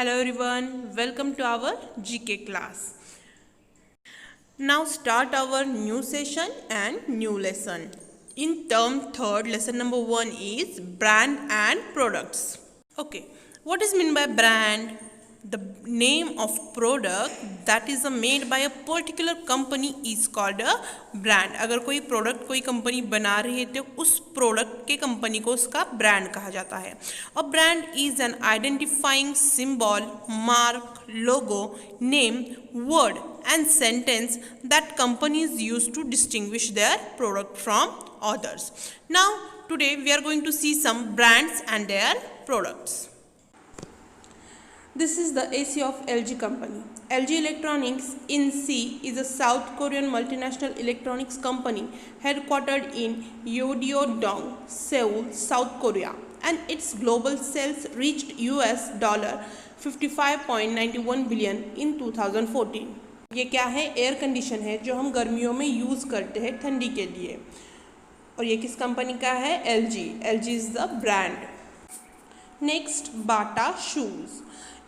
Hello everyone, welcome to our GK class. Now start our new session and new lesson. In term 3rd, lesson number 1 is brand and products. Okay, what is meant by brand? The name of product that is made by a particular company is called a brand. अगर कोई product कोई company बना रही है तो उस product के company को उसका ब्रांड कहा जाता है. A brand is an identifying symbol, mark, logo, name, word and sentence that companies use to distinguish their product from others. Now today we are going to see some brands and their products. This is the AC of LG company. LG Electronics (INC) is a South Korean multinational electronics company headquartered in Yeouido-dong, Seoul, South Korea, and its global sales reached $55.91 billion in 2014. ये क्या है? Air condition है जो हम गर्मियों में use करते हैं ठंडी के लिए. और ये किस कंपनी का है? LG. LG is the brand. Next, Bata Shoes.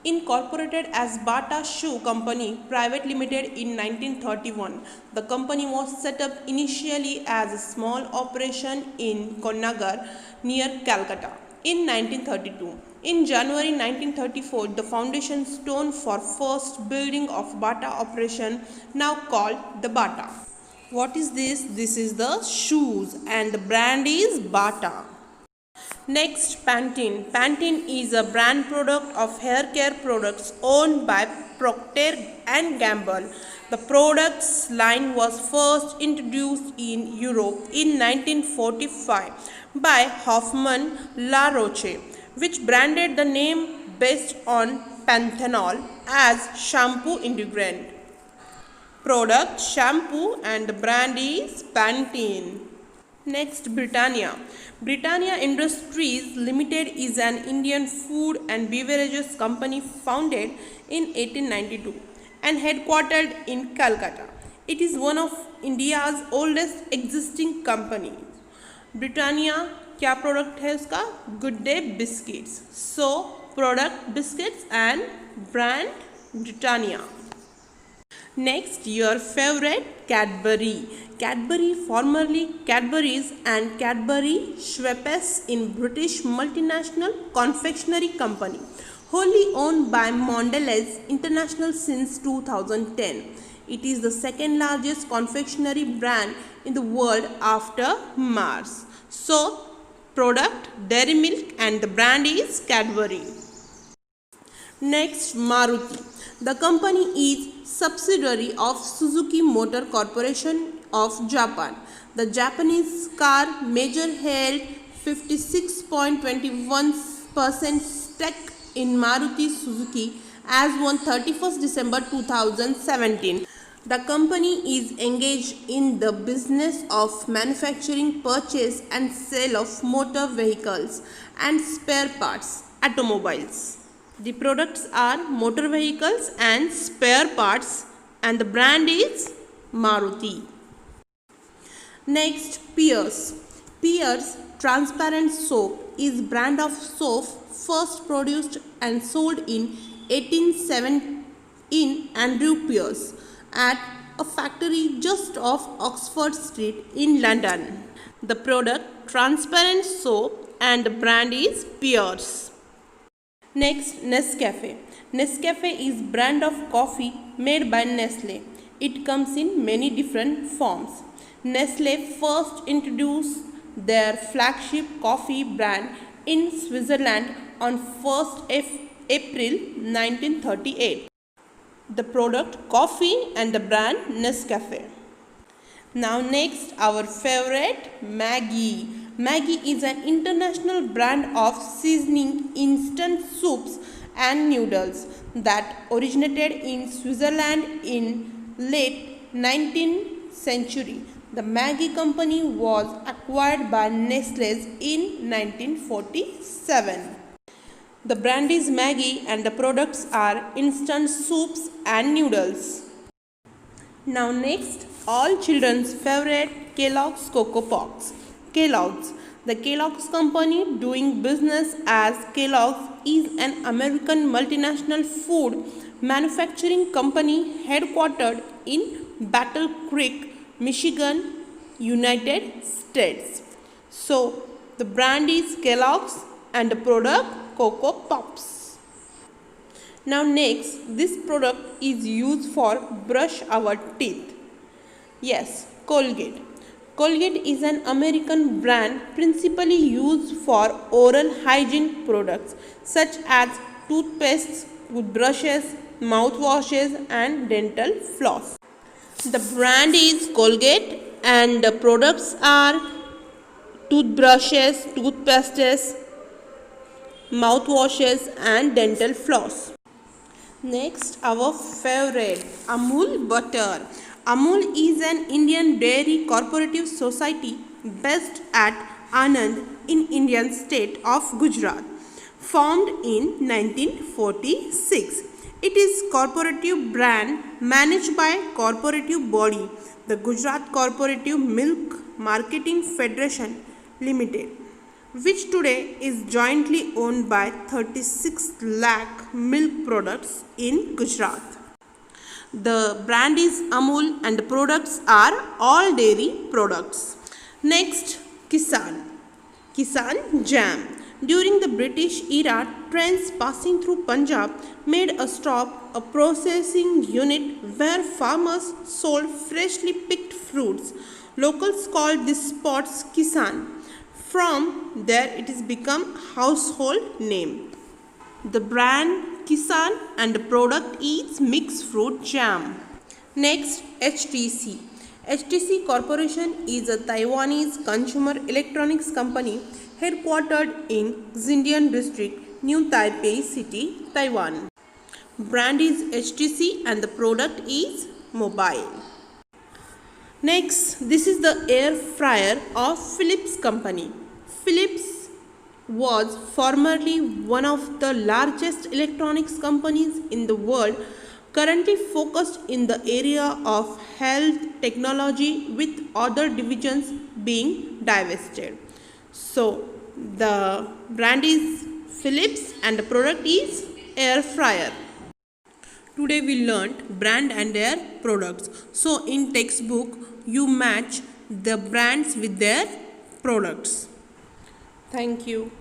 Incorporated as Bata Shoe Company Private Limited in 1931, the company was set up initially as a small operation in Konnagar near Calcutta. In 1932, in January 1934, the foundation stone for first building of Bata operation, now called the Bata. What is this? This is the shoes and the brand is Bata. Next, Pantene. Pantene is a brand product of hair care products owned by Procter & Gamble. The products line was first introduced in Europe in 1945 by Hoffmann La Roche, which branded the name based on panthenol as shampoo ingredient. Product shampoo and the brand is Pantene. Next, Britannia. Britannia Industries Limited is an Indian food and beverages company founded in 1892 and headquartered in Calcutta. It is one of India's oldest existing companies. Britannia क्या product है उसका? Good day biscuits. So product biscuits and brand Britannia. Next, your favorite Cadbury. Cadbury, formerly Cadbury's and Cadbury Schweppes in British multinational confectionery company, wholly owned by Mondelez International since 2010. It is the second largest confectionery brand in the world after Mars. So, product Dairy Milk and the brand is Cadbury. Next, Maruti. The company is subsidiary of Suzuki Motor Corporation of Japan. The Japanese car major held 56.21% stake in Maruti Suzuki as on 31st December 2017. The company is engaged in the business of manufacturing, purchase and sale of motor vehicles and spare parts, automobiles. The products are motor vehicles and spare parts and the brand is Maruti. Next, Pierce. Pierce transparent soap is brand of soap first produced and sold in 1807 in Andrew Pierce at a factory just off Oxford Street in London. The product transparent soap and the brand is Pierce. Next, Nescafe. Nescafe is brand of coffee made by Nestle. It comes in many different forms. Nestle first introduced their flagship coffee brand in Switzerland on 1st April 1938. The product coffee and the brand Nescafe. Now next, our favorite Maggi. Maggi is an international brand of seasoning instant soups and noodles that originated in Switzerland in late 19th century. The Maggi company was acquired by Nestle in 1947. The brand is Maggi and the products are instant soups and noodles. Now next, all children's favorite Kellogg's Cocoa Pops. Kellogg's. The Kellogg's Company, doing business as Kellogg's, is an American multinational food manufacturing company headquartered in Battle Creek, Michigan, United States. So, the brand is Kellogg's and the product Cocoa Pops. Now next, this product is used for brush our teeth. Yes, Colgate. Colgate is an American brand principally used for oral hygiene products such as toothpastes, toothbrushes, mouthwashes and dental floss. The brand is Colgate and the products are toothbrushes, toothpastes, mouthwashes and dental floss. Next, our favorite, Amul butter. Amul is an Indian dairy cooperative society based at Anand in Indian state of Gujarat, formed in 1946. It is corporative brand managed by corporative body, the Gujarat Cooperative Milk Marketing Federation Limited, which today is jointly owned by 36 lakh milk products in Gujarat. The brand is Amul and the products are all dairy products. Next, Kisan. Kisan Jam. During the British era, trains passing through Punjab made a stop, a processing unit where farmers sold freshly picked fruits. Locals called these spots Kisan. From there it has become household name. The brand Kisan and the product is mixed fruit jam. Next, HTC. HTC Corporation is a Taiwanese consumer electronics company headquartered in Xindian District, New Taipei City, Taiwan. Brand is HTC and the product is mobile. Next, this is the air fryer of Philips company. Philips was formerly one of the largest electronics companies in the world, currently focused in the area of health technology with other divisions being divested. So, the brand is Philips and the product is air fryer. Today we learnt brand and their products. So, in textbook, you match the brands with their products. Thank you.